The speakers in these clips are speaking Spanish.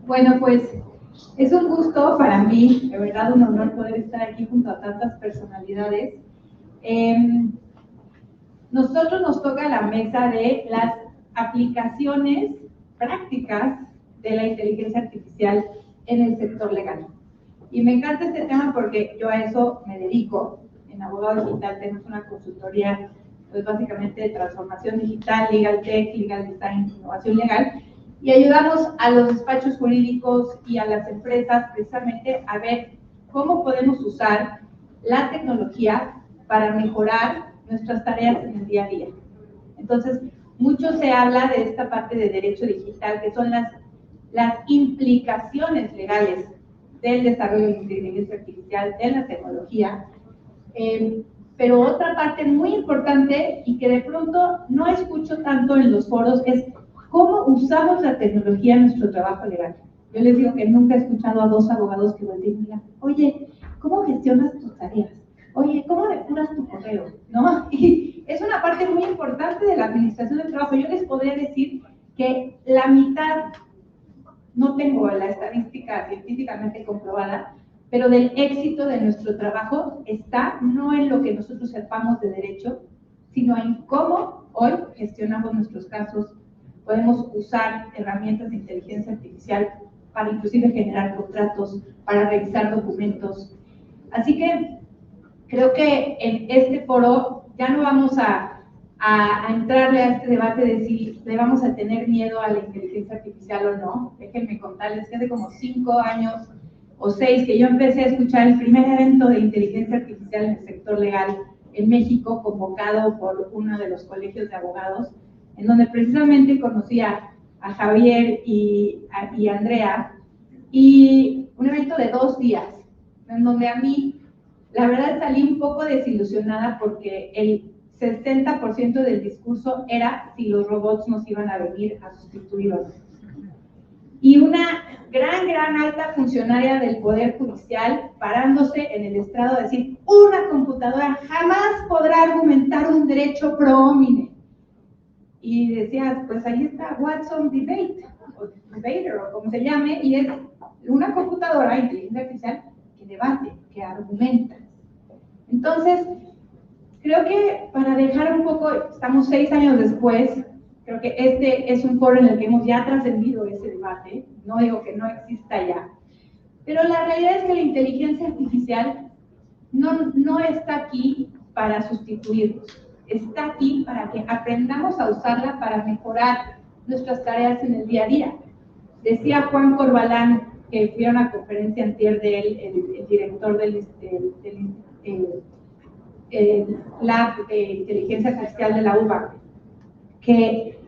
Bueno, pues es un gusto para mí, de verdad un honor poder estar aquí junto a tantas personalidades. Nosotros nos toca la mesa de las aplicaciones prácticas de la inteligencia artificial en el sector legal. Y me encanta este tema porque yo a eso me dedico. En Abogado Digital tenemos una consultoría, pues básicamente de transformación digital, legal tech, legal design, innovación legal, y ayudamos a los despachos jurídicos y a las empresas precisamente a ver cómo podemos usar la tecnología para mejorar nuestras tareas en el día a día. Entonces, mucho se habla de esta parte de derecho digital, que son las implicaciones legales del desarrollo de la inteligencia artificial, de la tecnología, pero otra parte muy importante y que de pronto no escucho tanto en los foros es cómo usamos la tecnología en nuestro trabajo legal. Yo les digo que nunca he escuchado a dos abogados que volteen y digan, oye, ¿cómo gestionas tus tareas? Oye, ¿cómo depuras tu correo? ¿No? Y es una parte muy importante de la administración del trabajo. Yo les podría decir que la mitad, no tengo la estadística científicamente comprobada, pero del éxito de nuestro trabajo está no en lo que nosotros sepamos de derecho, sino en cómo hoy gestionamos nuestros casos. Podemos usar herramientas de inteligencia artificial para inclusive generar contratos, para revisar documentos. Así que creo que en este foro ya no vamos a entrarle a este debate de si le vamos a tener miedo a la inteligencia artificial o no. Déjenme contarles que hace como 5 años o 6 que yo empecé a escuchar el primer evento de inteligencia artificial en el sector legal en México, convocado por uno de los colegios de abogados, en donde precisamente conocí a Javier y Andrea, y un evento de 2 días, en donde a mí, la verdad, salí un poco desilusionada porque el 60% del discurso era si los robots nos iban a venir a sustituir o no. Y una gran alta funcionaria del Poder Judicial parándose en el estrado a decir, una computadora jamás podrá argumentar un derecho pro homine. Y decía, pues ahí está Watson Debate, o Debater, o como se llame, y es una computadora, inteligencia artificial, que debate, que argumenta. Entonces, creo que para dejar un poco, estamos 6 años después, creo que este es un foro en el que hemos ya trascendido ese debate, no digo que no exista ya, pero la realidad es que la inteligencia artificial no está aquí para sustituirnos, está aquí para que aprendamos a usarla para mejorar nuestras tareas en el día a día. Decía Juan Corbalán, que fui a una conferencia antier de él, el director del Lab de Inteligencia Artificial de la UBA, que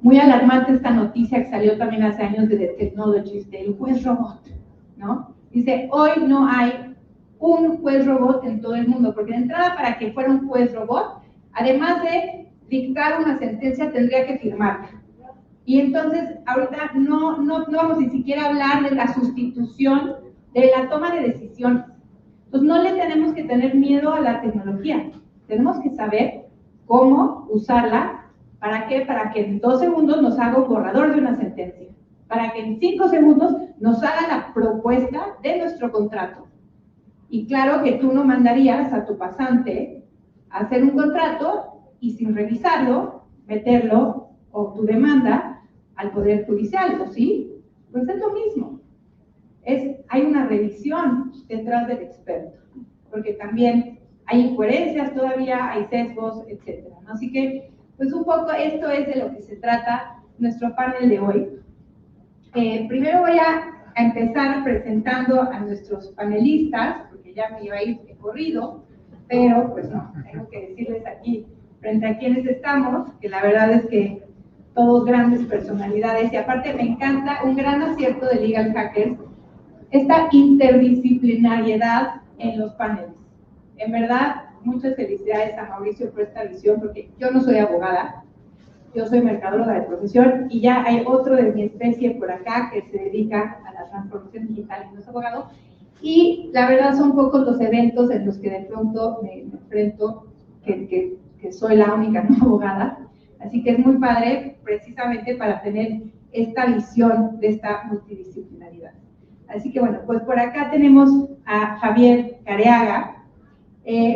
muy alarmante esta noticia que salió también hace años de The Technologist, del juez robot, ¿no? Dice, hoy no hay un juez robot en todo el mundo, porque de entrada para que fuera un juez robot, además de dictar una sentencia, tendría que firmarla. Y entonces, ahorita no vamos ni siquiera a hablar de la sustitución de la toma de decisiones. Entonces, no le tenemos que tener miedo a la tecnología. Tenemos que saber cómo usarla. ¿Para qué? Para que en 2 segundos nos haga un borrador de una sentencia. Para que en 5 segundos nos haga la propuesta de nuestro contrato. Y claro que tú no mandarías a tu pasante a hacer un contrato y sin revisarlo, meterlo o tu demanda al Poder Judicial, ¿o sí? Pues es lo mismo. Hay una revisión detrás del experto, porque también hay incoherencias todavía, hay sesgos, etc. ¿no? Así que, pues un poco esto es de lo que se trata nuestro panel de hoy. Primero voy a empezar presentando a nuestros panelistas, porque ya me iba a ir de corrido, pero pues no, tengo que decirles aquí, frente a quienes estamos, que la verdad es que todos grandes personalidades, y aparte me encanta un gran acierto de Legal Hackers, esta interdisciplinariedad en los paneles. En verdad, muchas felicidades a Mauricio por esta visión, porque yo no soy abogada, yo soy mercadóloga de profesión, y ya hay otro de mi especie por acá que se dedica a la transformación digital y no es abogado, y la verdad son pocos los eventos en los que de pronto me enfrento que soy la única no abogada, así que es muy padre precisamente para tener esta visión de esta multidisciplinaridad. Así que bueno, pues por acá tenemos a Javier Careaga.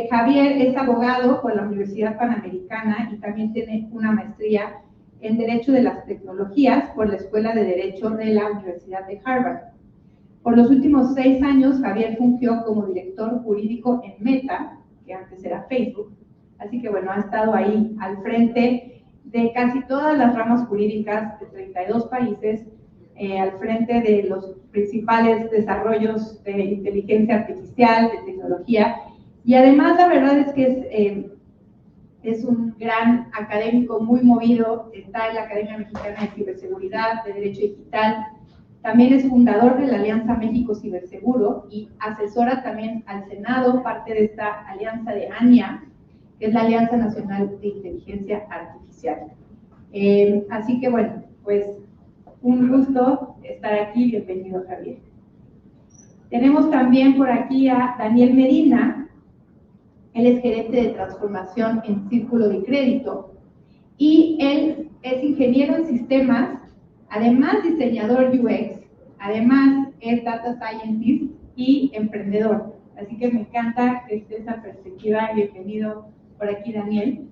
Javier es abogado por la Universidad Panamericana y también tiene una maestría en Derecho de las Tecnologías por la Escuela de Derecho de la Universidad de Harvard. Por los últimos 6 años, Javier fungió como director jurídico en Meta, que antes era Facebook. Así que bueno, ha estado ahí al frente de casi todas las ramas jurídicas de 32 países, al frente de los principales desarrollos de inteligencia artificial, de tecnología, y además la verdad es que es un gran académico muy movido, está en la Academia Mexicana de Ciberseguridad, de Derecho Digital, también es fundador de la Alianza México Ciberseguro y asesora también al Senado, parte de esta alianza de ANIA, que es la Alianza Nacional de Inteligencia Artificial. Así que bueno, pues un gusto estar aquí, bienvenido Javier. Tenemos también por aquí a Daniel Medina, él es gerente de transformación en Círculo de Crédito y él es ingeniero en sistemas, además diseñador UX, además es data scientist y emprendedor. Así que me encanta que esté esa perspectiva. Bienvenido por aquí, Daniel.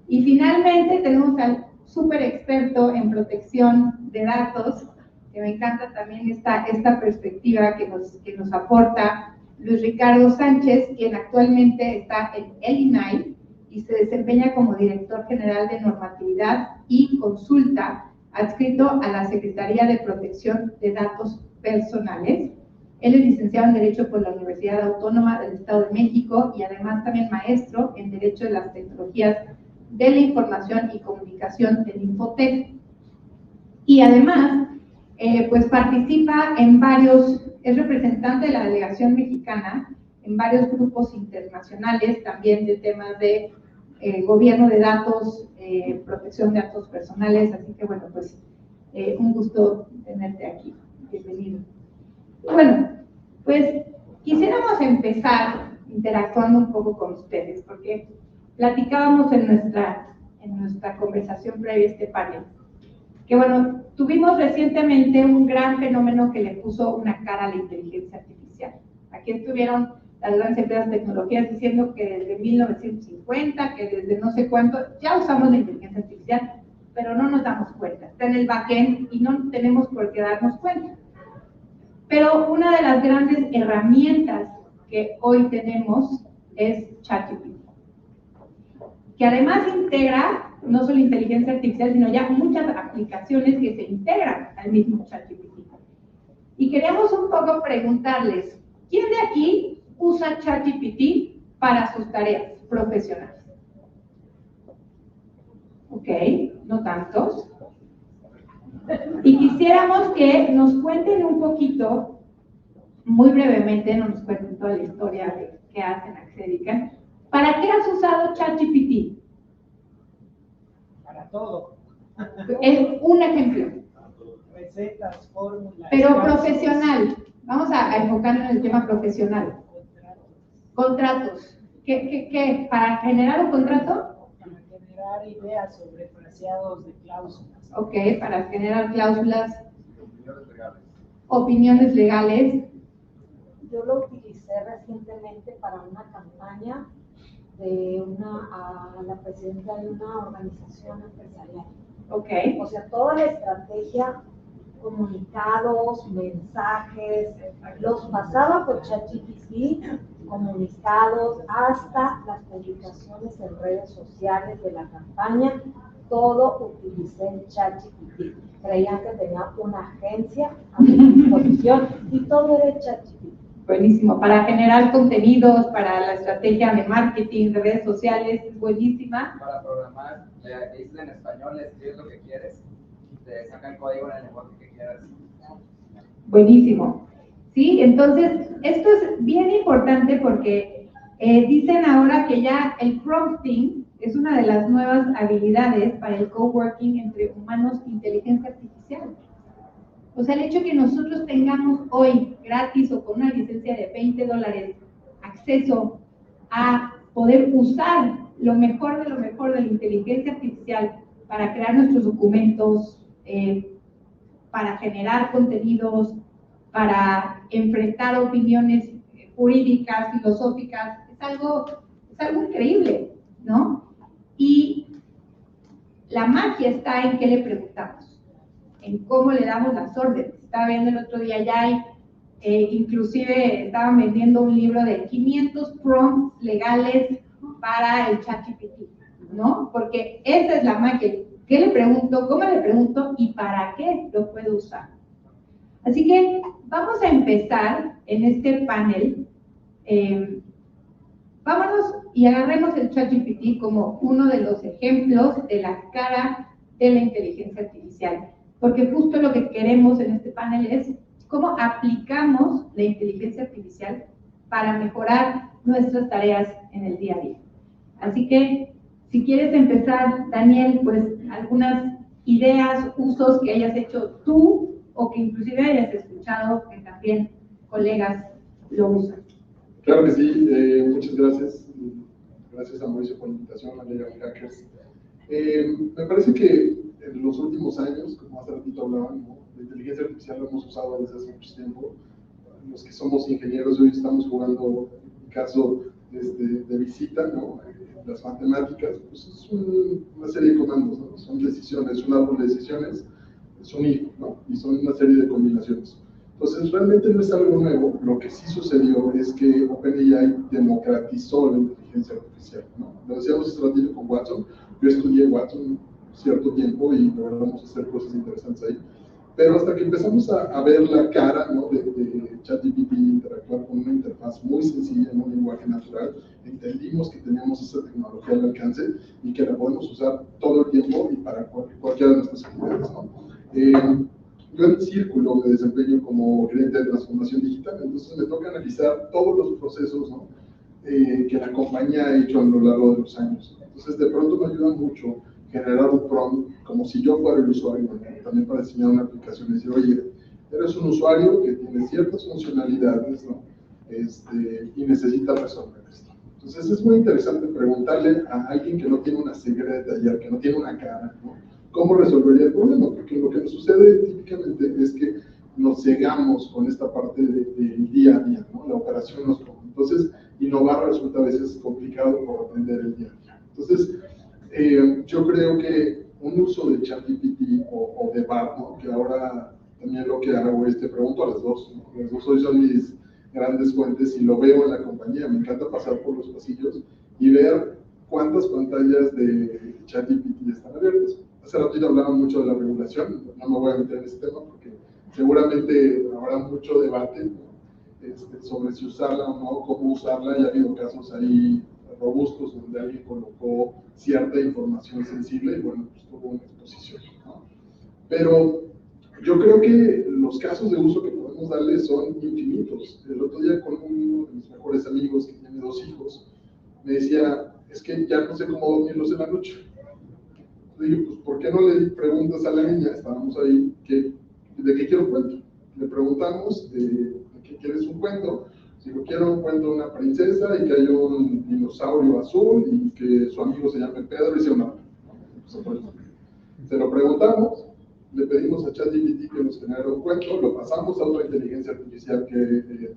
Y finalmente tenemos al súper experto en protección de datos, que me encanta también esta perspectiva que nos aporta Luis Ricardo Sánchez, quien actualmente está en el INAI y se desempeña como director general de normatividad y consulta adscrito a la Secretaría de Protección de Datos Personales. Él es licenciado en Derecho por la Universidad Autónoma del Estado de México y además también maestro en Derecho de las Tecnologías de la Información y Comunicación del Infotec. Y además, pues participa en es representante de la delegación mexicana en varios grupos internacionales, también de temas de gobierno de datos, protección de datos personales. Así que bueno, pues un gusto tenerte aquí. Bienvenido. Bueno, pues quisiéramos empezar interactuando un poco con ustedes, porque platicábamos en nuestra conversación previa a este panel, que bueno, tuvimos recientemente un gran fenómeno que le puso una cara a la inteligencia artificial. Aquí estuvieron las grandes empresas de tecnologías diciendo que desde 1950, que desde no sé cuánto, ya usamos la inteligencia artificial, pero no nos damos cuenta. Está en el backend y no tenemos por qué darnos cuenta. Pero una de las grandes herramientas que hoy tenemos es ChatGPT, que además integra no solo inteligencia artificial, sino ya muchas aplicaciones que se integran al mismo ChatGPT. Y queremos un poco preguntarles, ¿quién de aquí usa ChatGPT para sus tareas profesionales? Ok, no tantos. Y quisiéramos que nos cuenten un poquito, muy brevemente, no nos cuenten toda la historia de qué hacen, a qué se dedican. ¿Para qué has usado ChatGPT? Para todo. Es un ejemplo. Recetas, fórmulas. Pero profesional. Vamos a enfocarnos en el tema profesional. Contratos. ¿Qué? ¿Para generar un contrato? Para generar ideas sobre fraseados de cláusulas. Ok, para generar cláusulas. Opiniones legales. Yo lo utilicé recientemente para una campaña a la presidenta de una organización empresarial. Ok. O sea, toda la estrategia, comunicados, mensajes, los pasaba por ChatGPT, comunicados, hasta las publicaciones en redes sociales de la campaña, todo utilicé ChatGPT. Creían que tenía una agencia a mi disposición y todo era ChatGPT. Buenísimo, para generar contenidos, para la estrategia de marketing, de redes sociales, es buenísima. Para programar, le dices en español, le escribes lo que quieres, te saca el código en el lenguaje que quieras. Buenísimo. Sí, entonces, esto es bien importante porque dicen ahora que ya el prompting es una de las nuevas habilidades para el coworking entre humanos e inteligencia artificial. O sea, el hecho que nosotros tengamos hoy gratis o con una licencia de $20 acceso a poder usar lo mejor de la inteligencia artificial para crear nuestros documentos, para generar contenidos, para enfrentar opiniones jurídicas, filosóficas, es algo increíble, ¿no? Y la magia está en qué le preguntamos, en cómo le damos las órdenes. Estaba viendo el otro día, ya hay, inclusive estaban vendiendo un libro de 500 prompts legales para el ChatGPT, ¿no? Porque esa es la magia. ¿Qué le pregunto? ¿Cómo le pregunto? ¿Y para qué lo puedo usar? Así que vamos a empezar en este panel. Vámonos y agarremos el ChatGPT como uno de los ejemplos de la cara de la inteligencia artificial, porque justo lo que queremos en este panel es cómo aplicamos la inteligencia artificial para mejorar nuestras tareas en el día a día. Así que, si quieres empezar, Daniel, pues algunas ideas, usos que hayas hecho tú o que inclusive hayas escuchado que también colegas lo usan. Claro que sí, muchas gracias. Gracias a Mauricio por la invitación, a Liga de Hackers. Me parece que en los últimos años, como hace ratito hablaban, ¿no? La inteligencia artificial la hemos usado desde hace mucho tiempo. Los que somos ingenieros hoy estamos jugando, en mi caso, de visita, ¿no? Las matemáticas, pues es una serie de comandos, ¿no? Son decisiones, un árbol de decisiones, es un hijo, ¿no? Y son una serie de combinaciones. Entonces, realmente no es algo nuevo. Lo que sí sucedió es que OpenAI democratizó la inteligencia artificial, ¿no? Lo decíamos hace ratito con Watson. Yo estudié Watson cierto tiempo y logramos hacer cosas interesantes ahí. Pero hasta que empezamos a ver la cara, ¿no? de ChatGPT, interactuar con una interfaz muy sencilla en un lenguaje natural, entendimos que teníamos esa tecnología al alcance y que la podemos usar todo el tiempo y para cualquiera de nuestras actividades, ¿no? Yo en Círculo me desempeño como gerente de transformación digital, entonces me toca analizar todos los procesos, ¿no? Que la compañía ha hecho a lo largo de los años. Entonces, de pronto me ayuda mucho generar un prompt como si yo fuera el usuario, ¿no? También para diseñar una aplicación y decir, oye, eres un usuario que tiene ciertas funcionalidades, ¿no? Y necesita resolver esto. Entonces, es muy interesante preguntarle a alguien que no tiene una ceguera de taller, que no tiene una cara, ¿no? ¿Cómo resolvería el problema? Porque lo que nos sucede típicamente es que nos cegamos con esta parte del día a día, ¿no? La operación nos come. Entonces, innovar resulta a veces complicado por aprender el día a día. Entonces, yo creo que un uso de ChatGPT o de BART, ¿no? Que ahora también lo que hago es te pregunto a las dos, ¿no? Las dos hoy son mis grandes fuentes y lo veo en la compañía. Me encanta pasar por los pasillos y ver cuántas pantallas de ChatGPT están abiertas. Hace ratito hablaba mucho de la regulación, no me voy a meter en ese tema porque seguramente habrá mucho debate, ¿no? Sobre si usarla o no, cómo usarla. Ya ha habido casos ahí robustos donde alguien colocó cierta información sensible y bueno, pues tuvo una exposición, ¿no? Pero yo creo que los casos de uso que podemos darle son infinitos. El otro día con uno de mis mejores amigos que tiene 2 hijos, me decía, es que ya no sé cómo dormirlos en la noche. Le digo, pues, ¿por qué no le preguntas a la niña? Estábamos ahí, ¿de qué quiero un cuento? Le preguntamos, ¿de qué quieres un cuento? Digo, quiero un cuento de una princesa y que haya un dinosaurio azul y que su amigo se llame Pedro y sea un árbol. Se lo preguntamos, le pedimos a ChatGPT que nos generara un cuento, lo pasamos a otra inteligencia artificial que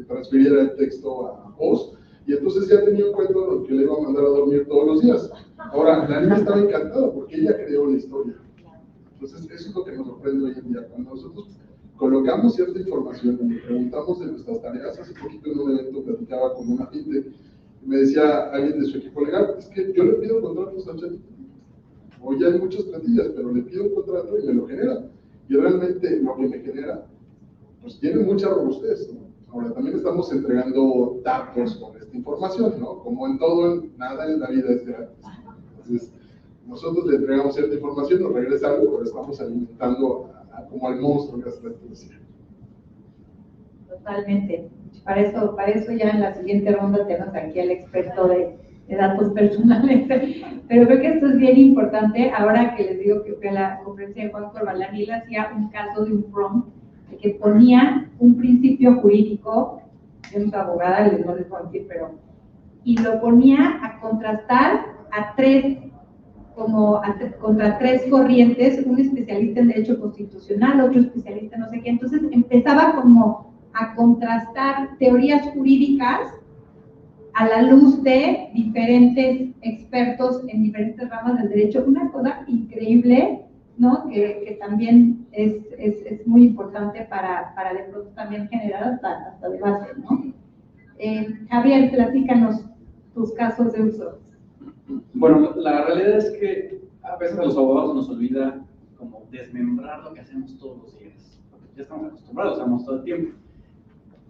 transfiriera el texto a voz, y entonces ya tenía un cuento que le iba a mandar a dormir todos los días. Ahora, la niña estaba encantada porque ella creó la historia. Entonces, eso es lo que nos sorprende hoy en día. Cuando nosotros colocamos cierta información y preguntamos de nuestras tareas, hace poquito en un evento platicaba con una fintech, y me decía alguien de su equipo legal, es que yo le pido contratos a ChatGPT. Hoy ya hay muchas plantillas, pero le pido un contrato y me lo genera. Y realmente lo que me genera, pues tiene mucha robustez, ¿no? Ahora, también estamos entregando datos con esta información, ¿no? Como en todo, nada en la vida es gratis. Entonces, nosotros le entregamos cierta información, nos regresa algo, pero estamos alimentando como al monstruo que hace la expresión. Totalmente. Para eso ya en la siguiente ronda tenemos aquí al experto de datos personales. Pero creo que esto es bien importante. Ahora que les digo que fue a la conferencia de Juan Corbalán, él hacía un caso de un prompt que ponía un principio jurídico, yo no soy abogada, no les voy a decir, pero, y lo ponía a contrastar a 3 contra 3 corrientes, un especialista en derecho constitucional, otro especialista en no sé qué. Entonces empezaba como a contrastar teorías jurídicas a la luz de diferentes expertos en diferentes ramas del derecho. Una cosa increíble, ¿no? Que también es muy importante para de pronto también generar hasta debate, ¿no? Javier, platícanos tus casos de uso. Bueno, la realidad es que a veces a los abogados nos olvida como desmembrar lo que hacemos todos los días, porque ya estamos acostumbrados, hacemos todo el tiempo.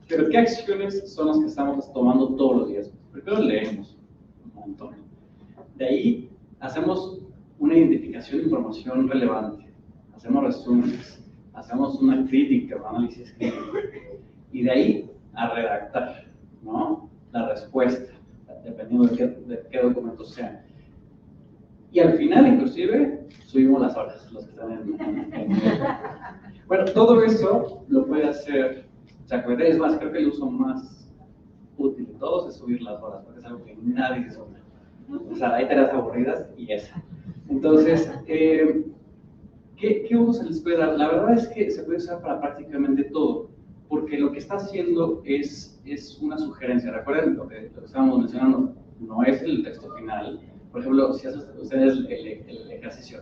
Pero ¿qué acciones son las que estamos tomando todos los días? Primero leemos un montón. De ahí hacemos una identificación de información relevante, hacemos resúmenes, hacemos una crítica, un análisis crítico, y de ahí a redactar, ¿no? La respuesta, dependiendo de qué documentos sean. Y al final, inclusive, subimos las horas, los que están en Bueno, todo eso lo puede hacer ChatGPT. Es más, creo que el uso más útil de todos es subir las horas, porque es algo que nadie se sube. O sea, hay tareas aburridas y esa. Entonces, ¿qué uso se les puede dar? La verdad es que se puede usar para prácticamente todo, porque lo que está haciendo es una sugerencia. Recuerden lo que estábamos mencionando, no es el texto final. Por ejemplo, si hacen ustedes el ejercicio,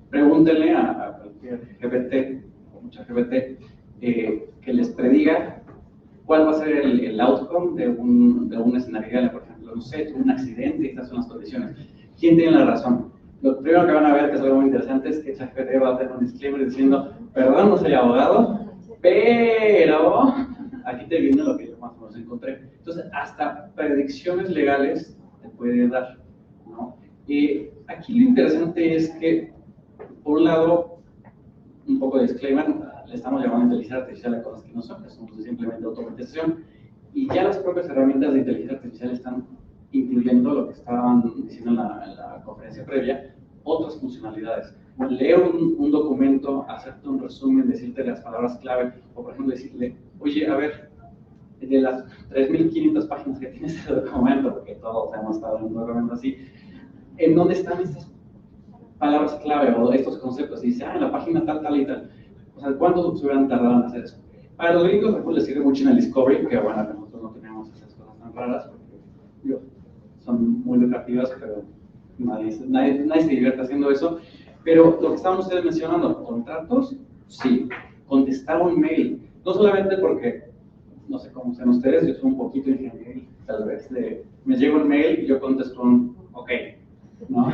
pregúntenle a cualquier GPT, o mucha GPT, que les prediga cuál va a ser el outcome de un escenario ideal. Por ejemplo, no sé, tuvo un accidente y estas son las condiciones. ¿Quién tiene la razón? Lo primero que van a ver, que es algo muy interesante, es que ChatGPT va a tener un disclaimer diciendo, perdón, no soy abogado, pero aquí te viene lo que yo más o menos encontré. Entonces, hasta predicciones legales te puede dar, ¿no? Aquí lo interesante es que, por un lado, un poco de disclaimer, le estamos llamando inteligencia artificial a cosas que no son, que son simplemente automatización, y ya las propias herramientas de inteligencia artificial están incluyendo lo que estaban diciendo en la conferencia previa, otras funcionalidades. Leer un documento, hacerte un resumen, decirte las palabras clave, o por ejemplo decirle, oye, a ver, de las 3.500 páginas que tiene este documento, porque todos hemos estado en un documento así, ¿en dónde están estas palabras clave o estos conceptos? Y dice, en la página tal, tal y tal. O sea, ¿cuánto se hubieran tardado en hacer eso? Para los gringos, después les sirve mucho en el Discovery, que bueno, nosotros no tenemos esas cosas tan raras, porque son muy lucrativas, pero nadie se divierte haciendo eso. Pero lo que estaban ustedes mencionando, contratos, sí. Contestar un mail, no solamente porque, no sé cómo sean ustedes, yo soy un poquito ingeniero, tal vez, me llega un mail y yo contesto un ok, ¿no?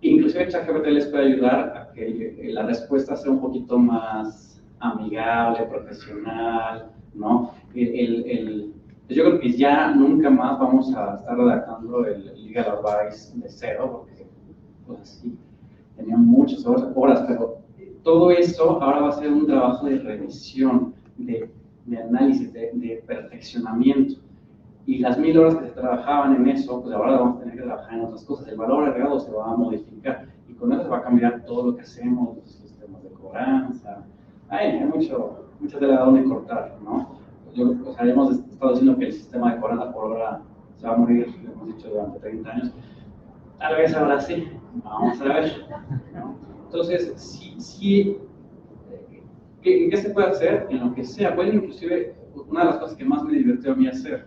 Inclusive ChatGPT les puede ayudar a que la respuesta sea un poquito más amigable, profesional, ¿no? Yo creo que ya nunca más vamos a estar redactando el legal advice de cero, porque pues sí, tenía muchas horas, pero todo eso ahora va a ser un trabajo de revisión, de análisis, de perfeccionamiento. Y las 1.000 horas que se trabajaban en eso, pues ahora vamos a tener que trabajar en otras cosas. El valor agregado se va a modificar y con eso se va a cambiar todo lo que hacemos, los sistemas de cobranza. Hay mucha tela de donde cortar, ¿no? Hemos estado diciendo que el sistema de cobranza por hora se va a morir, lo hemos dicho durante 30 años. Tal vez ahora sí, vamos a ver, ¿no? Entonces, ¿qué se puede hacer? En lo que sea. Puede inclusive, una de las cosas que más me divirtió a mí hacer,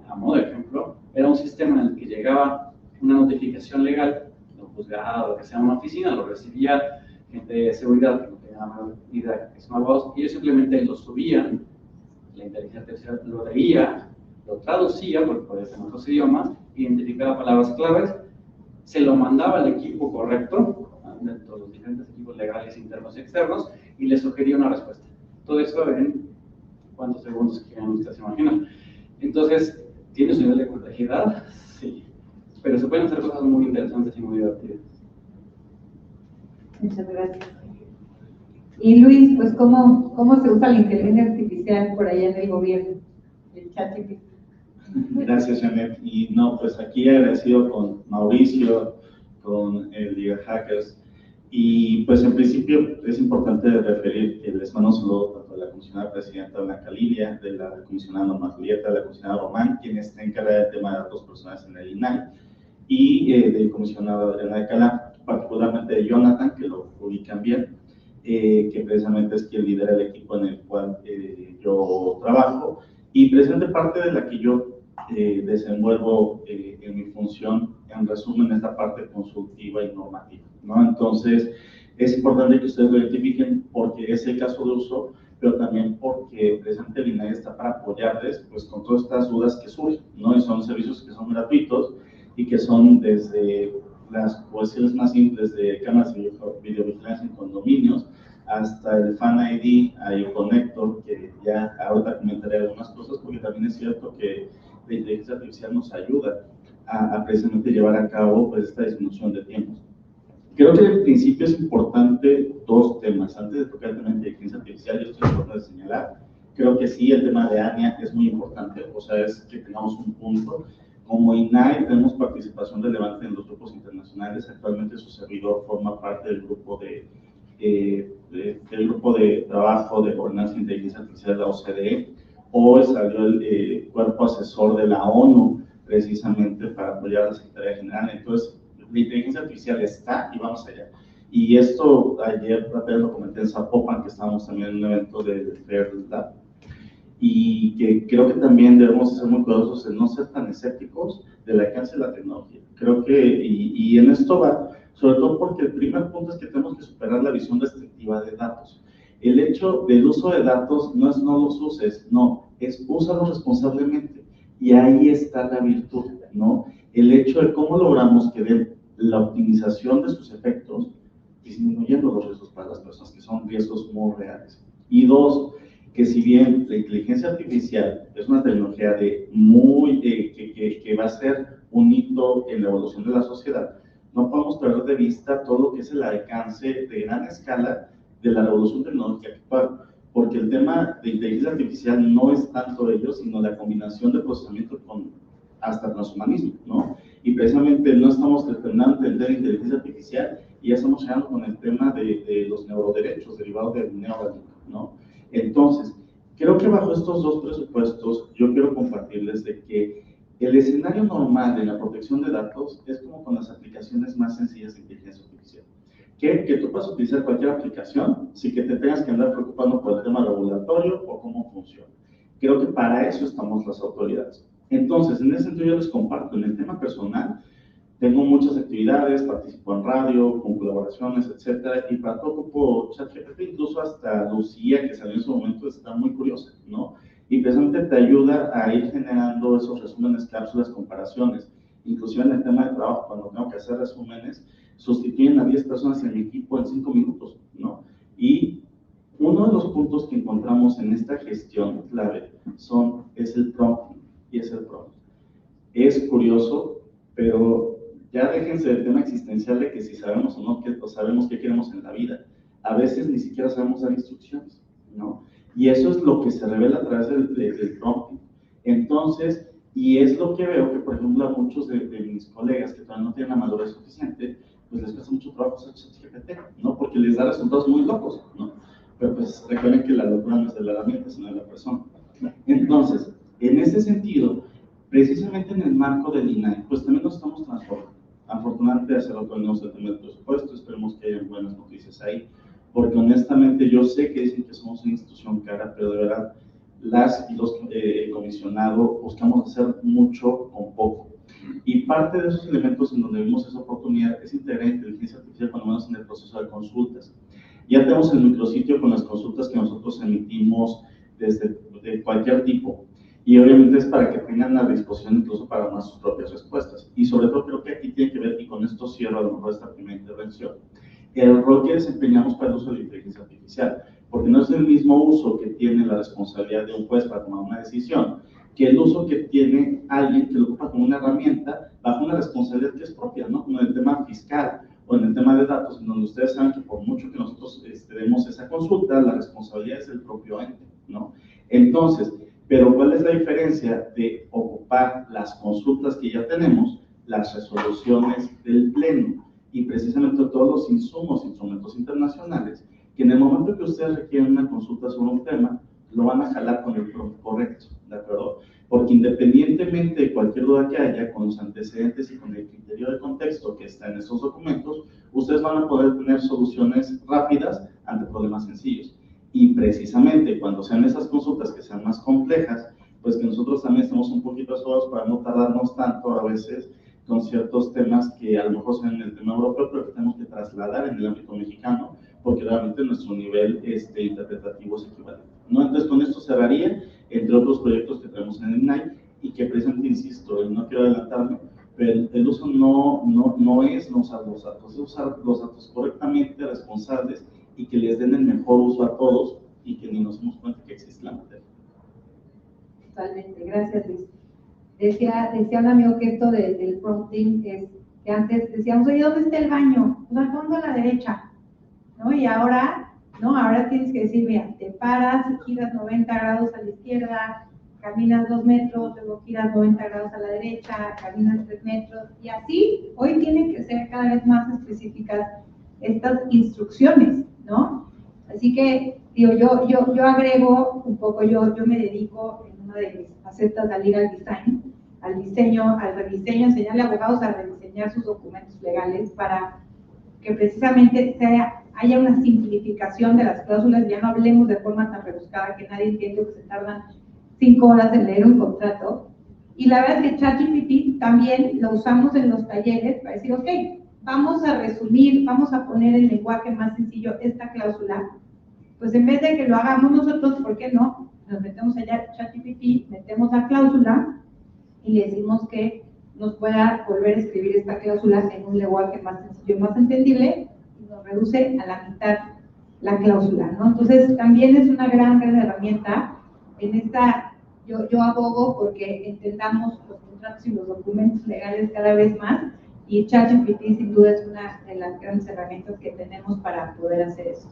a modo de ejemplo, era un sistema en el que llegaba una notificación legal de un juzgado, lo que sea, una oficina, lo recibía gente de seguridad que no tenía la menor idea que son abogados, y ellos simplemente lo subían, la inteligencia artificial lo leía, lo traducía, porque podía ser en otros idiomas, identificaba palabras claves, se lo mandaba al equipo correcto, dentro de los diferentes equipos legales internos y externos, y le sugería una respuesta. Todo eso en cuántos segundos quieran ustedes imaginar. Entonces, ¿tiene su nivel de complejidad? Sí. Pero se pueden hacer cosas muy interesantes y muy divertidas. Muchas gracias. Y Luis, pues, ¿cómo se usa la inteligencia artificial por allá en el gobierno? El ChatGPT. Gracias, Janet. Y no, pues aquí agradecido con Mauricio, con el Liga Hackers. Y pues en principio es importante referir que les mando un saludo tanto a la comisionada presidenta Blanca Lilia, de la comisionada Norma Julieta, de la comisionada Román, quien está encargada del tema de datos personales en el INAI, y del comisionado Adriana Alcalá, particularmente de Jonathan, que lo ubican bien, que precisamente es quien lidera el equipo en el cual yo trabajo, y precisamente parte de la que yo desenvuelvo en mi función, en resumen, es la parte consultiva y normativa, ¿no? Entonces, es importante que ustedes lo identifiquen porque es el caso de uso, pero también porque precisamente el INAI está para apoyarles pues, con todas estas dudas que surgen, ¿no? Y son servicios que son gratuitos y que son desde las cuestiones más simples de cámaras de videovigilancia en condominios hasta el Fan ID, iConnector, que ya ahorita comentaré algunas cosas, porque también es cierto que la inteligencia artificial nos ayuda a precisamente llevar a cabo pues, esta disminución de tiempos. Creo que en principio es importante dos temas. Antes de tocar el tema de inteligencia artificial, yo estoy tratando de señalar, creo que sí, el tema de ANIA es muy importante, o sea, es que tengamos un punto. Como INAI tenemos participación relevante en los grupos internacionales, actualmente su servidor forma parte del grupo de trabajo de gobernanza e inteligencia artificial de la OCDE. Hoy salió el cuerpo asesor de la ONU precisamente para apoyar a la Secretaría General. Entonces, la inteligencia artificial está y vamos allá. Y esto ayer apenas lo comenté en Zapopan, que estábamos también en un evento del Fair Lab, y que creo que también debemos ser muy cuidadosos en no ser tan escépticos del alcance de la tecnología. Creo que, y en esto va, sobre todo porque el primer punto es que tenemos que superar la visión restrictiva de datos. El hecho del uso de datos no es no los uses, no, es úsalos responsablemente. Y ahí está la virtud, ¿no? El hecho de cómo logramos que den la optimización de sus efectos, disminuyendo los riesgos para las personas, que son riesgos muy reales. Y dos, que si bien la inteligencia artificial es una tecnología que va a ser un hito en la evolución de la sociedad, no podemos perder de vista todo lo que es el alcance de gran escala de la revolución tecnológica actual, porque el tema de inteligencia artificial no es tanto ello, sino la combinación de procesamiento con hasta transhumanismo, ¿no? Y precisamente no estamos terminando de entender inteligencia artificial y ya estamos llegando con el tema de los neuroderechos derivados del neuralink, ¿no? Entonces, creo que bajo estos dos presupuestos yo quiero compartirles de que el escenario normal de la protección de datos es como con las aplicaciones más sencillas de inteligencia artificial. Que tú puedas utilizar cualquier aplicación sin que te tengas que andar preocupando por el tema regulatorio o cómo funciona. Creo que para eso estamos las autoridades. Entonces, en ese sentido yo les comparto, en el tema personal, tengo muchas actividades, participo en radio, con colaboraciones, etcétera, y para todo ocupo ChatGPT, incluso hasta Lucía, que salió en su momento, está muy curiosa, ¿no? Y precisamente te ayuda a ir generando esos resúmenes, cápsulas, comparaciones. Inclusive en el tema de trabajo, cuando tengo que hacer resúmenes, sustituyen a 10 personas en mi equipo en 5 minutos, ¿no? Y uno de los puntos que encontramos en esta gestión clave es el prompting y es el prompt. Es curioso, pero ya déjense del tema existencial de que si sabemos o no sabemos qué queremos en la vida. A veces ni siquiera sabemos dar instrucciones, ¿no? Y eso es lo que se revela a través del prompting. Entonces, y es lo que veo que, por ejemplo, a muchos de mis colegas que todavía no tienen la madurez suficiente, pues les cuesta mucho trabajo hacer ChatGPT, ¿no? Porque les da resultados muy locos, ¿no? Pero pues recuerden que la locura no es de la herramienta, sino de la persona. Entonces, en ese sentido, precisamente en el marco del INAI, pues también nos estamos transformando. Afortunadamente, hace rato venimos del tema del presupuesto, esperemos que haya buenas noticias ahí, porque honestamente yo sé que dicen que somos una institución cara, pero de verdad, las y los comisionados buscamos hacer mucho con poco. Y parte de esos elementos en donde vimos esa oportunidad es integrar inteligencia artificial cuando menos en el proceso de consultas. Ya tenemos el micrositio con las consultas que nosotros emitimos de cualquier tipo. Y obviamente es para que tengan a disposición incluso para armar sus propias respuestas. Y sobre todo creo que aquí tiene que ver, y con esto cierro a lo mejor esta primera intervención, el rol que desempeñamos para el uso de la inteligencia artificial. Porque no es el mismo uso que tiene la responsabilidad de un juez para tomar una decisión, que el uso que tiene alguien que lo ocupa como una herramienta bajo una responsabilidad que es propia, ¿no? Como en el tema fiscal o en el tema de datos, en donde ustedes saben que por mucho que nosotros demos esa consulta, la responsabilidad es del propio ente, ¿no? Entonces, pero ¿cuál es la diferencia de ocupar las consultas que ya tenemos, las resoluciones del pleno y precisamente todos los instrumentos internacionales, que en el momento que ustedes requieren una consulta sobre un tema, lo van a jalar con el prompt correcto, ¿de acuerdo? Porque independientemente de cualquier duda que haya, con los antecedentes y con el criterio de contexto que está en estos documentos, ustedes van a poder tener soluciones rápidas ante problemas sencillos. Y precisamente cuando sean esas consultas que sean más complejas, pues que nosotros también estemos un poquito asesorados para no tardarnos tanto a veces con ciertos temas que a lo mejor son en el tema europeo, pero que tenemos que trasladar en el ámbito mexicano, porque realmente nuestro nivel interpretativo es equivalente, ¿no? Entonces, con esto cerraría, entre otros proyectos que tenemos en el INAI, y que precisamente, insisto, y no quiero adelantarme, pero el uso no es no usar los datos, es usar los datos correctamente, responsables, y que les den el mejor uso a todos, y que ni nos demos cuenta que existe la materia. Totalmente, gracias Luis. Decía un amigo que esto del prompting es que antes decíamos, oye, ¿dónde está el baño? Pues al fondo a la derecha, ¿no? Y ahora, ¿no? Ahora tienes que decir, mira, te paras, giras 90 grados a la izquierda, caminas 2 metros, luego giras 90 grados a la derecha, caminas 3 metros, y así, hoy tienen que ser cada vez más específicas estas instrucciones, ¿no? Así que, digo, yo agrego un poco, yo me dedico en una de mis facetas al legal design, al rediseño, enseñarle a abogados a rediseñar sus documentos legales para que precisamente haya una simplificación de las cláusulas, ya no hablemos de forma tan rebuscada que nadie entiende que se tardan 5 horas en leer un contrato. Y la verdad es que ChatGPT también lo usamos en los talleres para decir, ok, vamos a resumir, vamos a poner en lenguaje más sencillo esta cláusula. Pues en vez de que lo hagamos nosotros, ¿por qué no? Nos metemos allá ChatGPT, metemos la cláusula y le decimos que nos pueda volver a escribir esta cláusula en un lenguaje más sencillo, más entendible, y nos reduce a la mitad la cláusula, ¿no? Entonces, también es una gran herramienta. En esta, yo abogo porque entendamos los contratos y los documentos legales cada vez más, y ChatGPT sin duda es una de las grandes herramientas que tenemos para poder hacer eso.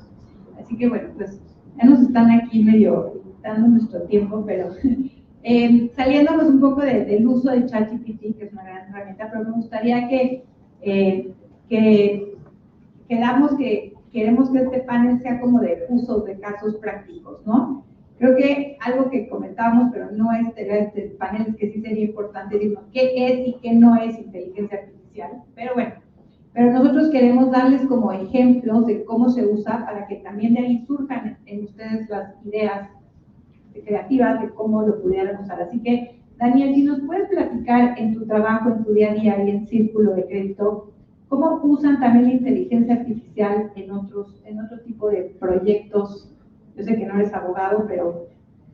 Así que bueno, pues ya nos están aquí medio dando nuestro tiempo, pero saliéndonos un poco del uso de ChatGPT, que es una gran herramienta, pero me gustaría que queremos que este panel sea como de usos de casos prácticos, ¿no? Creo que algo que comentábamos, pero no este panel, es que sí sería importante decir qué es y qué no es inteligencia artificial, pero bueno. Pero nosotros queremos darles como ejemplos de cómo se usa para que también de ahí surjan en ustedes las ideas creativas de cómo lo pudieran usar. Así que, Daniel, si nos puedes platicar en tu trabajo, en tu día a día y en Círculo de Crédito, ¿cómo usan también la inteligencia artificial en otro tipo de proyectos? Yo sé que no eres abogado, pero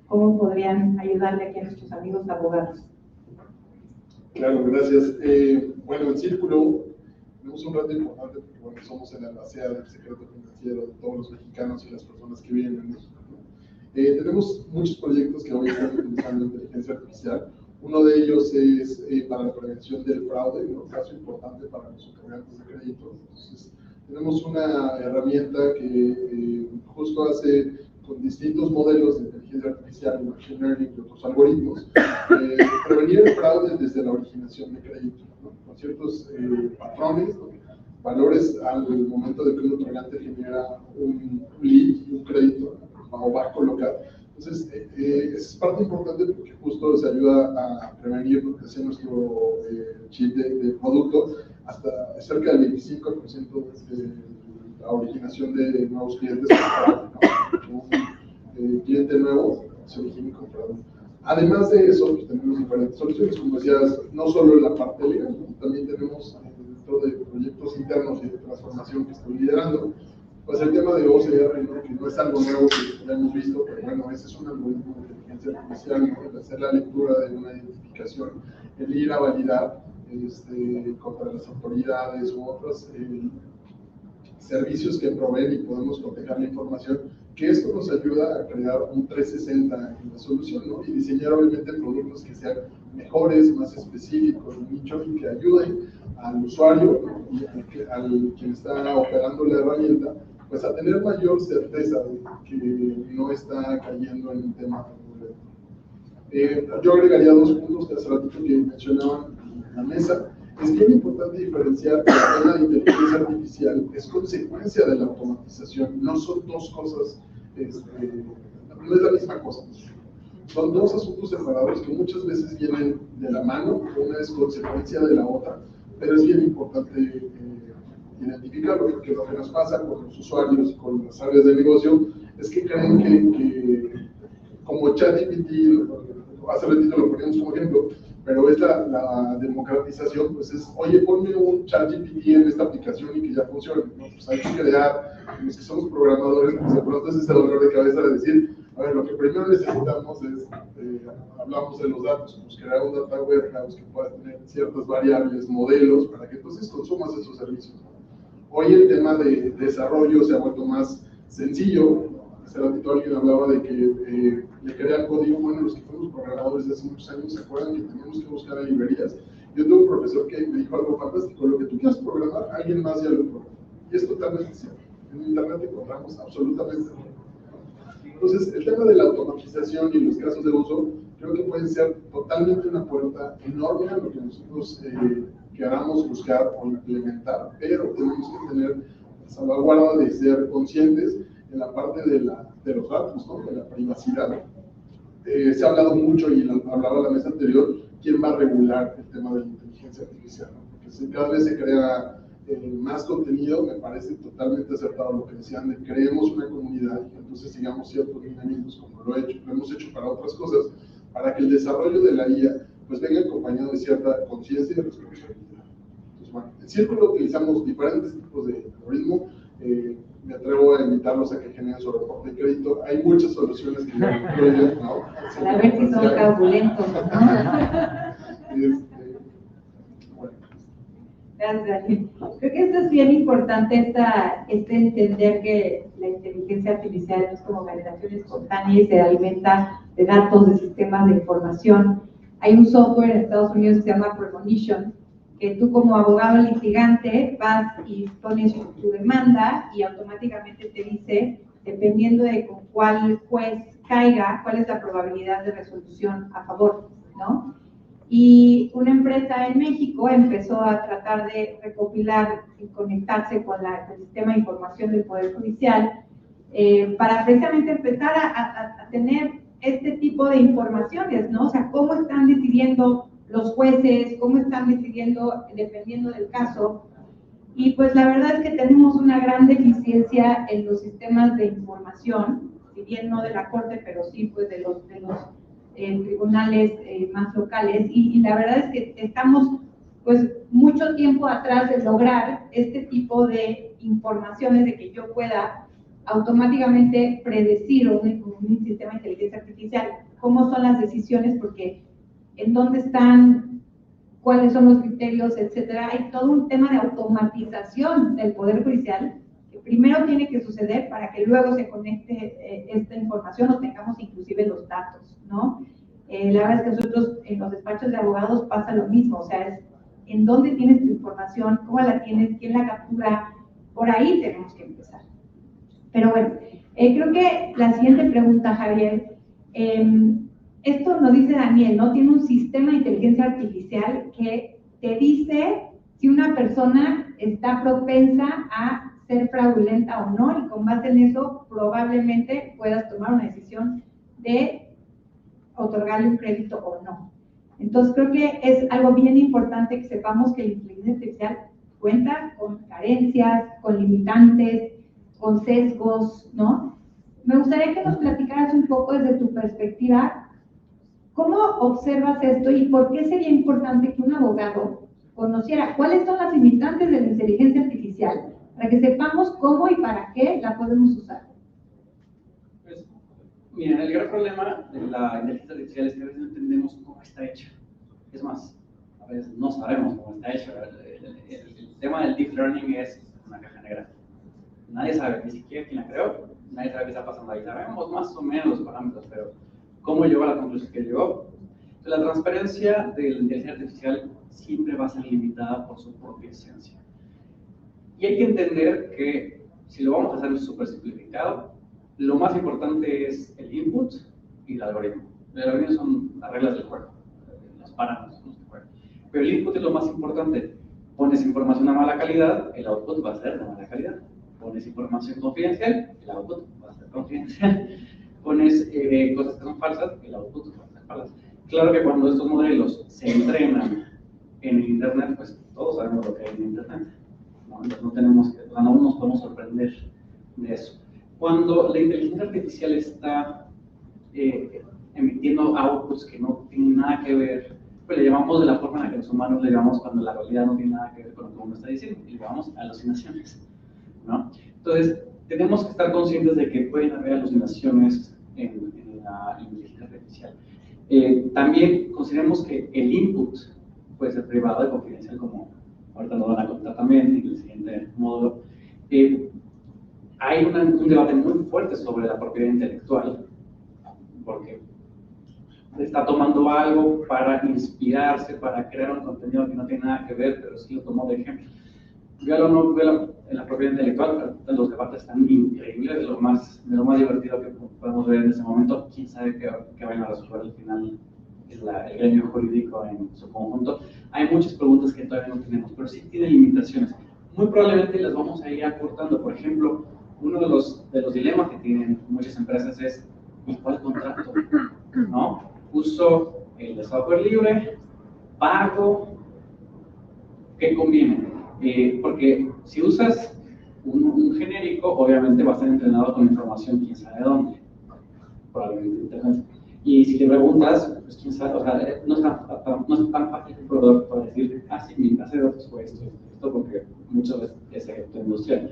¿cómo podrían ayudarle aquí a nuestros amigos abogados? Claro, gracias. Bueno, en Círculo tenemos un reto importante porque bueno, somos el albacea del secreto financiero de todos los mexicanos y las personas que viven en México, ¿no? Tenemos muchos proyectos que hoy están utilizando inteligencia artificial. Uno de ellos es para la prevención del fraude, ¿no? Un caso importante para los otorgantes de crédito. Entonces, tenemos una herramienta que justo hace, con distintos modelos de inteligencia artificial, machine learning y otros algoritmos, prevenir el fraude desde la originación de crédito, ¿no? Con ciertos patrones, ¿no? Valores al momento de que un otorgante genera un lead y un crédito, ¿no? O va a colocar. Entonces, es parte importante porque justo se ayuda a prevenir, porque hace nuestro chip de producto hasta cerca del 25% de la originación de nuevos clientes, ¿no? Un cliente nuevo se origina y comprador. Además de eso, pues, tenemos diferentes soluciones, como decías, no solo en la parte legal, ¿no? También tenemos dentro de proyectos internos y de transformación que estoy liderando, pues el tema de OCR, ¿no? Que no es algo nuevo que ya hemos visto, pero bueno, ese es un algoritmo de inteligencia artificial, ¿no? El hacer la lectura de una identificación, el ir a validar contra las autoridades u otros servicios que proveen y podemos proteger la información, que esto nos ayuda a crear un 360 en la solución, ¿no? Y diseñar obviamente productos que sean mejores, más específicos, nicho, y que ayuden al usuario, ¿no? Y al quien está operando la herramienta, pues a tener mayor certeza de que no está cayendo en un tema fraudulento. Yo agregaría 2 puntos que hace ratito que mencionaban en la mesa. Es bien importante diferenciar que el tema de inteligencia artificial es consecuencia de la automatización, no son dos cosas, no es la misma cosa. son dos asuntos separados que muchas veces vienen de la mano, una es consecuencia de la otra, pero es bien importante identificarlo, porque lo que nos pasa con los usuarios y con las áreas de negocio es que creen que como ChatGPT, hace ratito lo poníamos como ejemplo, pero es la democratización, pues es, oye, ponme un ChatGPT en esta aplicación y que ya funcione, ¿no? Pues hay que crear, los que somos programadores, pues de pronto es ese dolor de cabeza de decir, a ver, lo que primero necesitamos es, hablamos de los datos, pues crear un data warehouse que pueda tener ciertas variables, modelos, para que entonces consumas esos servicios, ¿no? Hoy el tema de desarrollo se ha vuelto más sencillo. Hace ratito alguien hablaba de que le crean código. Bueno, los que fuimos programadores de hace muchos años se acuerdan que teníamos que buscar en librerías. Yo tuve un profesor que me dijo algo fantástico: lo que tú quieras programar, alguien más ya lo programa. Y es totalmente cierto. En Internet encontramos absolutamente todo. Entonces, el tema de la automatización y los casos de uso, creo que pueden ser totalmente una puerta enorme a lo que nosotros queramos buscar o implementar, pero tenemos que tener la salvaguarda de ser conscientes en la parte de los datos, ¿no? De la privacidad. Se ha hablado mucho, y hablaba la mesa anterior, quién va a regular el tema de la inteligencia artificial, ¿no? Porque cada vez se crea más contenido. Me parece totalmente acertado lo que decían de creemos una comunidad y entonces sigamos ciertos lineamientos, como lo hemos hecho para otras cosas, para que el desarrollo de la IA pues venga acompañado de cierta conciencia y responsabilidad. Entonces, bueno, en Círculo utilizamos diferentes tipos de algoritmo. Me atrevo a invitarlos a que generen su reporte de crédito. Hay muchas soluciones que ya incluyen, ¿no? A ver si son fraudulentos, ¿no? Bueno. Gracias, Daniel. Creo que esto es bien importante, entender que la inteligencia artificial no es como generación espontánea y se alimenta de datos, de sistemas de información. Hay un software en Estados Unidos que se llama Premonition, que tú como abogado litigante vas y pones tu demanda y automáticamente te dice, dependiendo de con cuál juez caiga, cuál es la probabilidad de resolución a favor, ¿no? Y una empresa en México empezó a tratar de recopilar y conectarse con el sistema de información del Poder Judicial para precisamente empezar a tener este tipo de informaciones, ¿no? O sea, cómo están decidiendo los jueces, cómo están decidiendo dependiendo del caso. Y pues la verdad es que tenemos una gran deficiencia en los sistemas de información, si bien no de la Corte, pero sí pues de los tribunales más locales. Y la verdad es que estamos pues mucho tiempo atrás de lograr este tipo de informaciones, de que yo pueda automáticamente predecir un sistema de inteligencia artificial cómo son las decisiones, porque en dónde están, cuáles son los criterios, etcétera. Hay todo un tema de automatización del Poder Judicial que primero tiene que suceder para que luego se conecte esta información o tengamos inclusive los datos, ¿no? La verdad es que nosotros en los despachos de abogados pasa lo mismo, o sea, es en dónde tienes tu información, cómo la tienes, quién la captura, por ahí tenemos que empezar. Pero bueno, creo que la siguiente pregunta, Javier, esto nos dice Daniel, ¿no? Tiene un sistema de inteligencia artificial que te dice si una persona está propensa a ser fraudulenta o no, y con base en eso probablemente puedas tomar una decisión de otorgarle un crédito o no. Entonces creo que es algo bien importante que sepamos que la inteligencia artificial cuenta con carencias, con limitantes, con sesgos, ¿no? Me gustaría que nos platicaras un poco desde tu perspectiva, ¿cómo observas esto y por qué sería importante que un abogado conociera cuáles son las limitantes de la inteligencia artificial para que sepamos cómo y para qué la podemos usar? Pues, mira, el gran problema de la inteligencia artificial es que a veces no entendemos cómo está hecha. Es más, a veces no sabemos cómo está hecha. El tema del deep learning es una caja negra. Nadie sabe, ni siquiera quién la creó, nadie sabe qué está pasando ahí. Sabemos más o menos los parámetros, pero cómo llegó a la conclusión que llegó. Entonces, la transparencia de la inteligencia artificial siempre va a ser limitada por su propia esencia. Y hay que entender que, si lo vamos a hacer súper simplificado, lo más importante es el input y el algoritmo. El algoritmo son las reglas del juego, los parámetros del juego. Pero el input es lo más importante. Pones información a mala calidad, el output va a ser de mala calidad. Pones información confidencial, el output va a ser confidencial. pones cosas que son falsas, el output va a ser falso. Claro que cuando estos modelos se entrenan en el Internet, pues todos sabemos lo que hay en Internet, ¿no? Entonces no tenemos que, o sea, no nos podemos sorprender de eso. Cuando la inteligencia artificial está emitiendo outputs que no tienen nada que ver, pues le llamamos de la forma en la que los humanos le llamamos cuando la realidad no tiene nada que ver con lo que uno está diciendo, y le llamamos alucinaciones, ¿no? Entonces, tenemos que estar conscientes de que pueden haber alucinaciones en la inteligencia artificial. También consideremos que el input puede ser privado y confidencial, como ahorita nos van a contar también en el siguiente módulo. Hay un debate muy fuerte sobre la propiedad intelectual, porque está tomando algo para inspirarse, para crear un contenido que no tiene nada que ver, pero sí lo tomó de ejemplo. Véalo o no, véalo en la propiedad intelectual, los debates están increíbles, de lo más divertido que podemos ver en ese momento. Quién sabe qué vayan a resolver al final el gremio jurídico en su conjunto. Hay muchas preguntas que todavía no tenemos, pero sí tiene limitaciones. Muy probablemente las vamos a ir acortando. Por ejemplo, uno de los dilemas que tienen muchas empresas es: ¿y cuál contrato? ¿No? Uso el de software libre, pago, ¿qué conviene? Porque si usas un genérico, obviamente va a estar entrenado con información quién sabe dónde, probablemente internet. Y si le preguntas, pues quién sabe, o sea, no es tan fácil el proveedor para decir, sí, mi base de datos fue esto, porque muchas veces es secreto industrial.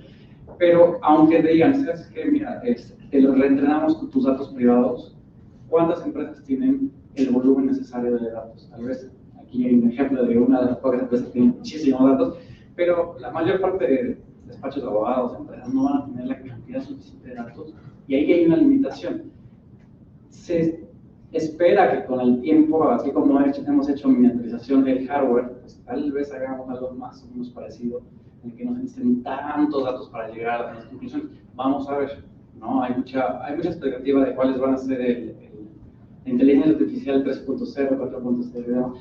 Pero aunque te digan, ¿sabes qué? Mira, te lo reentrenamos con tus datos privados, ¿cuántas empresas tienen el volumen necesario de datos? Tal vez aquí hay un ejemplo de una de las pocas empresas que tienen muchísimos datos, pero la mayor parte de despachos de abogados, empresas, no van a tener la cantidad suficiente de datos, y ahí hay una limitación. Se espera que con el tiempo, así como hemos hecho miniaturización del hardware, pues tal vez hagamos algo más o menos parecido, en el que no se necesiten tantos datos para llegar a las conclusiones. Vamos a ver, ¿no? Hay mucha expectativa de cuáles van a ser la inteligencia artificial 3.0, 4.0.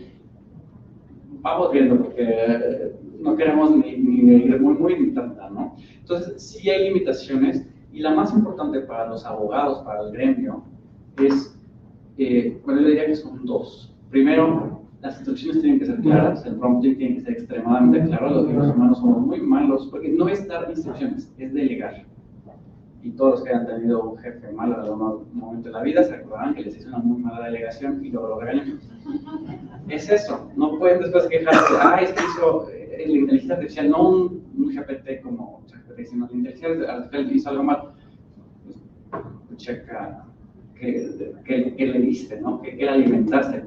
Vamos viendo, porque no queremos ni ir muy ni tanta, ¿no? Entonces, sí hay limitaciones, y la más importante para los abogados, para el gremio, es, bueno, yo diría que son dos. Primero, las instrucciones tienen que ser claras, el prompting tiene que ser extremadamente claro. Los humanos somos muy malos, porque no es dar instrucciones, es delegar. Y todos los que hayan tenido un jefe malo en algún momento de la vida se recordarán que les hizo una muy mala delegación y luego lo regañan. Es eso, no pueden después quejarse, es que hizo la inteligencia artificial, no un GPT como GPT, sino la inteligencia artificial hizo algo mal. Pues, checa que le diste, ¿no? Que le alimentaste.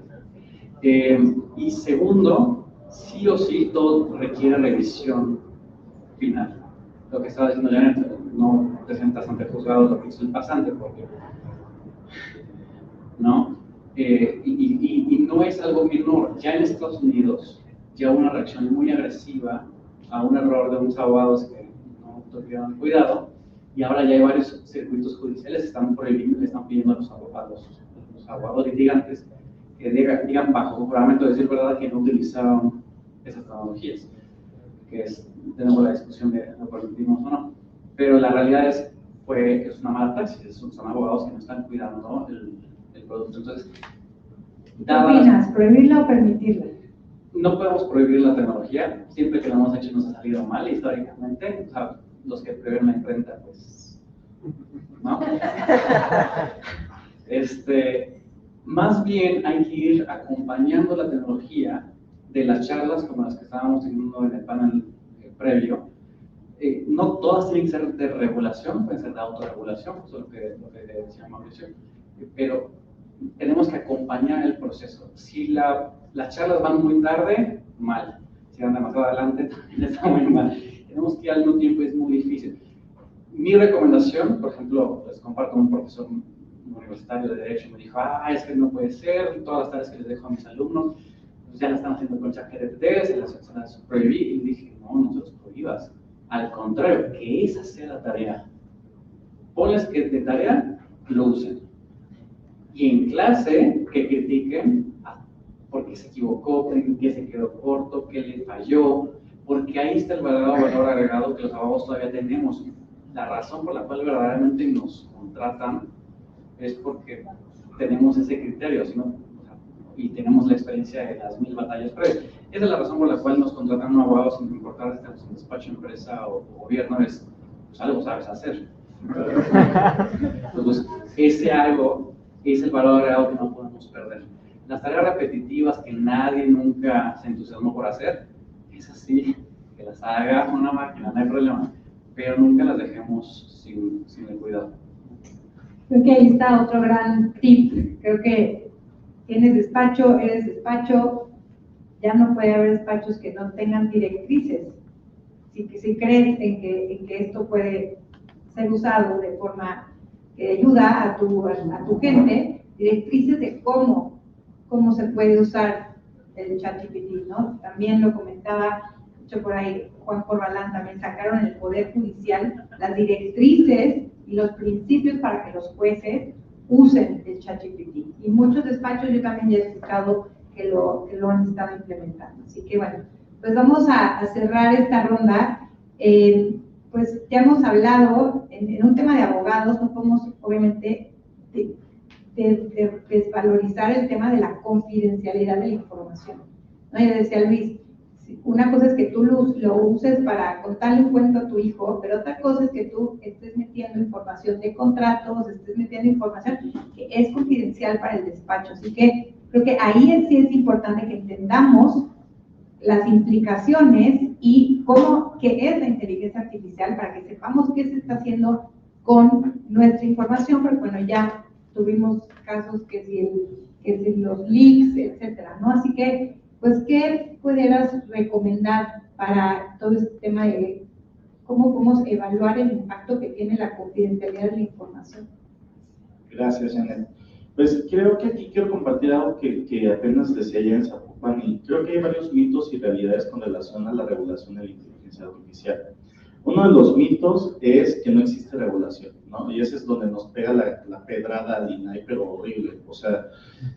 Y segundo, sí o sí todo requiere revisión final. Lo que estaba diciendo Janet, no te sientas ante juzgado lo que hizo el pasante, porque ¿no? Y no es algo menor. Ya en Estados Unidos, ya una reacción muy agresiva a un error de unos abogados que no tuvieron cuidado, y ahora ya hay varios circuitos judiciales que están prohibiendo, que están pidiendo a los abogados litigantes que digan bajo juramento de decir verdad que no utilizaron esas tecnologías, que tenemos la discusión de lo permitimos o no, pero la realidad es una mala praxis, son abogados que no están cuidando el producto. Entonces, ¿qué opinas? ¿Prohibirla o permitirla? No podemos prohibir la tecnología, siempre que lo hemos hecho nos ha salido mal históricamente. O sea, los que prohíben la imprenta, pues, ¿no? Más bien hay que ir acompañando la tecnología de las charlas como las que estábamos teniendo en el panel previo. No todas tienen que ser de regulación, pueden ser de autorregulación, eso es lo que decía Mauricio, pero tenemos que acompañar el proceso. Si las charlas van muy tarde, mal. Si van demasiado adelante, también está muy mal. Tenemos que ir al mismo tiempo, es muy difícil. Mi recomendación, por ejemplo, les comparto un profesor universitario de Derecho, me dijo, es que no puede ser, todas las tareas que les dejo a mis alumnos, pues ya las están haciendo con ChatGPT, se las prohibí, y dije, no se los prohíbas. Al contrario, que esa sea la tarea. Ponles que de tarea lo usen. Y en clase, que critiquen por qué se equivocó, por qué se quedó corto, qué le falló, porque ahí está el verdadero valor agregado que los abogados todavía tenemos. La razón por la cual verdaderamente nos contratan es porque tenemos ese criterio, ¿no? Y tenemos la experiencia de las 1000 batallas previas. Esa es la razón por la cual nos contratan un abogado sin importar si estamos en despacho, empresa o gobierno, es pues algo sabes hacer. Entonces, ese algo es el valor agregado que no podemos perder. Las tareas repetitivas que nadie nunca se entusiasmó por hacer, es así, que las haga una máquina, no hay problema, pero nunca las dejemos sin el cuidado. Creo que ahí está otro gran tip. Creo que tienes despacho, eres despacho, ya no puede haber despachos que no tengan directrices. Si crees en que esto puede ser usado de forma que ayuda a tu gente, directrices de cómo se puede usar el ChatGPT, ¿no? También lo comentaba, hecho por ahí Juan Corbalán, también sacaron en el Poder Judicial las directrices y los principios para que los jueces usen el ChatGPT. Y muchos despachos yo también ya he escuchado que lo han estado implementando. Así que bueno, pues vamos a cerrar esta ronda. Pues ya hemos hablado en un tema de abogados, no podemos obviamente desvalorizar el tema de la confidencialidad de la información, ¿no? Ya decía Luis, una cosa es que tú lo uses para contarle un cuento a tu hijo, pero otra cosa es que tú estés metiendo información de contratos, estés metiendo información que es confidencial para el despacho. Así que creo que ahí sí es importante que entendamos las implicaciones y qué es la inteligencia artificial para que sepamos qué se está haciendo con nuestra información, porque bueno, ya tuvimos casos que si los leaks, etcétera, ¿no? Así que, pues, ¿qué pudieras recomendar para todo este tema de cómo podemos evaluar el impacto que tiene la confidencialidad de la información? Gracias, Janet. Pues creo que aquí quiero compartir algo que apenas decía ya en Zapopan, y creo que hay varios mitos y realidades con relación a la regulación de la inteligencia artificial. Uno de los mitos es que no existe regulación, ¿no? Y ese es donde nos pega la pedrada al INAI, pero horrible. O sea,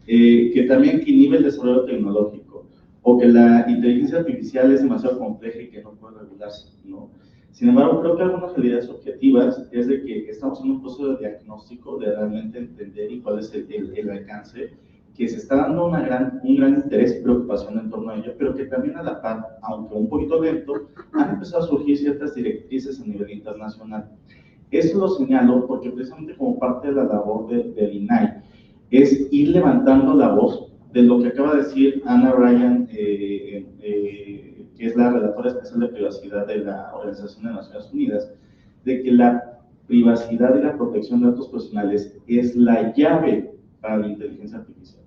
que también que inhibe el desarrollo tecnológico, o que la inteligencia artificial es demasiado compleja y que no puede regularse, ¿no? Sin embargo, creo que algunas realidades objetivas es de que estamos en un proceso de diagnóstico, de realmente entender y cuál es el alcance, que se está dando un gran interés y preocupación en torno a ello, pero que también a la par, aunque un poquito lento, han empezado a surgir ciertas directrices a nivel internacional. Eso lo señalo porque precisamente como parte de la labor del INAI es ir levantando la voz de lo que acaba de decir Ana Ryan, que es la relatora especial de privacidad de la Organización de Naciones Unidas, de que la privacidad y la protección de datos personales es la llave para la inteligencia artificial.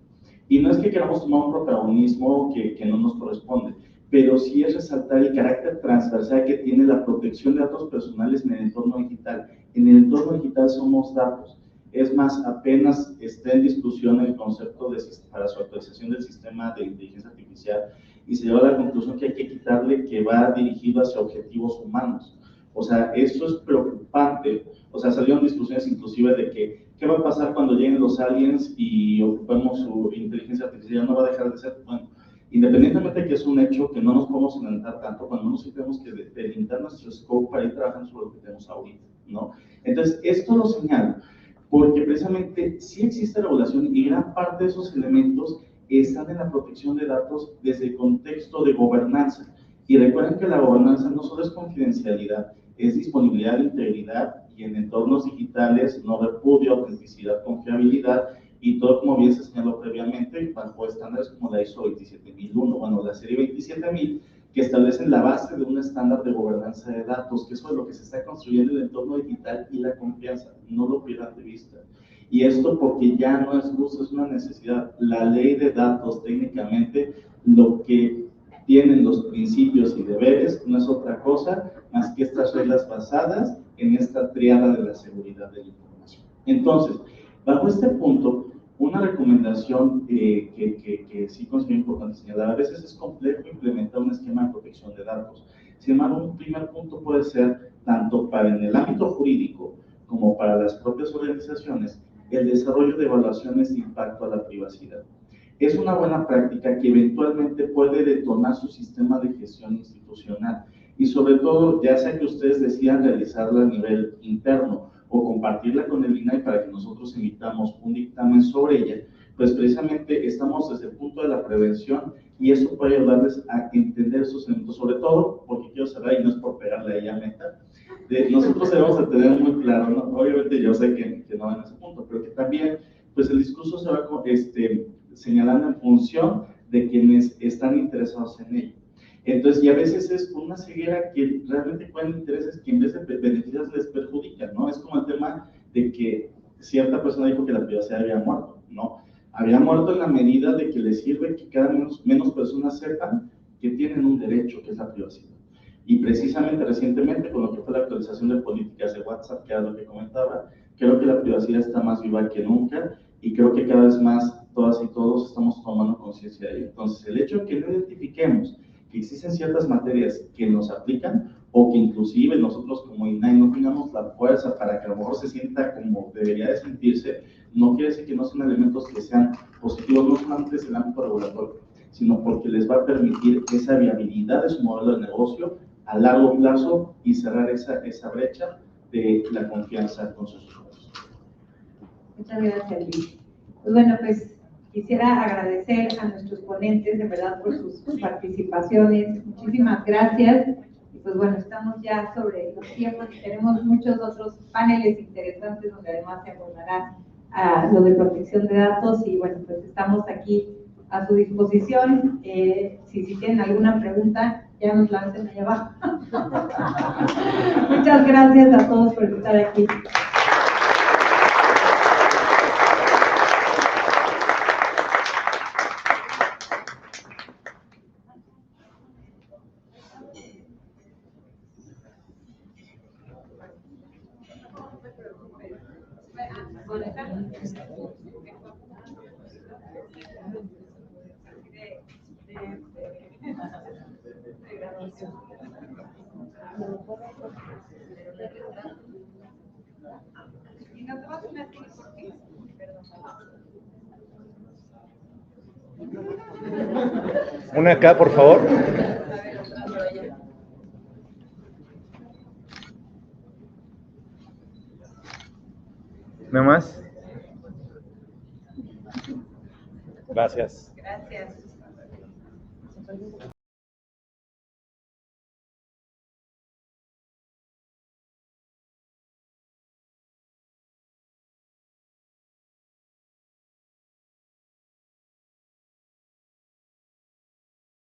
Y no es que queramos tomar un protagonismo que no nos corresponde, pero sí es resaltar el carácter transversal que tiene la protección de datos personales en el entorno digital. En el entorno digital somos datos. Es más, apenas está en discusión el concepto para su actualización del sistema de inteligencia artificial y se lleva a la conclusión que hay que quitarle que va dirigido hacia objetivos humanos. O sea, eso es preocupante. O sea, salieron discusiones inclusive de que ¿qué va a pasar cuando lleguen los aliens y ocupemos su inteligencia artificial? ¿No va a dejar de ser? Bueno, independientemente de que es un hecho que no nos podemos adelantar tanto, cuando no tenemos que delimitar nuestro scope para ir trabajando sobre lo que tenemos ahorita, ¿no? Entonces, esto lo señalo porque precisamente sí existe regulación y gran parte de esos elementos están en la protección de datos desde el contexto de gobernanza. Y recuerden que la gobernanza no solo es confidencialidad, es disponibilidad, integridad y en entornos digitales no repudio, autenticidad, confiabilidad y todo como bien se señaló previamente bajo estándares como la ISO 27001, bueno, la serie 27000, que establecen la base de un estándar de gobernanza de datos, que eso es lo que se está construyendo en el entorno digital y la confianza, no lo pierdan de vista. Y esto porque ya no es gusto, es una necesidad. La ley de datos técnicamente lo que tienen los principios y deberes no es otra cosa más que estas reglas basadas en esta triada de la seguridad de la información. Entonces, bajo este punto, una recomendación que sí considero importante señalar, a veces es complejo implementar un esquema de protección de datos. Sin embargo, un primer punto puede ser, tanto para en el ámbito jurídico como para las propias organizaciones, el desarrollo de evaluaciones de impacto a la privacidad. Es una buena práctica que eventualmente puede detonar su sistema de gestión institucional y sobre todo, ya sea que ustedes decidan realizarla a nivel interno o con compartirla con el INAI para que nosotros emitamos un dictamen sobre ella, pues precisamente estamos desde el punto de la prevención y eso puede ayudarles a entender esos elementos, sobre todo, porque quiero cerrar y no es por pegarle ahí a Meta, nosotros debemos de tener muy claro, ¿no? Obviamente yo sé que no en ese punto, pero que también, pues el discurso se va señalando en función de quienes están interesados en ello. Entonces, y a veces es una ceguera que realmente pueden intereses que en vez de beneficios les perjudican, ¿no? Es como el tema de que cierta persona dijo que la privacidad había muerto, ¿no? Había muerto en la medida de que les sirve que cada menos personas sepan que tienen un derecho, que es la privacidad. Y precisamente recientemente, con lo que fue la actualización de políticas de WhatsApp, que era lo que comentaba, creo que la privacidad está más viva que nunca y creo que cada vez más todas y todos estamos tomando conciencia de ello. Entonces, el hecho de que no identifiquemos que existen ciertas materias que nos aplican o que inclusive nosotros como INAI no tengamos la fuerza para que a lo mejor se sienta como debería de sentirse, no quiere decir que no sean elementos que sean positivos, no solamente desde el ámbito regulatorio, sino porque les va a permitir esa viabilidad de su modelo de negocio a largo plazo y cerrar esa brecha de la confianza con sus usuarios. Muchas gracias, Luis. Pues bueno, pues quisiera agradecer a nuestros ponentes, de verdad, por sus participaciones. Muchísimas gracias. Y pues bueno, estamos ya sobre los tiempos y tenemos muchos otros paneles interesantes donde además se abordará lo de protección de datos y bueno, pues estamos aquí a su disposición. Si tienen alguna pregunta, ya nos la hacen allá abajo. Muchas gracias a todos por estar aquí. Una acá, por favor. ¿No más? Gracias. Gracias.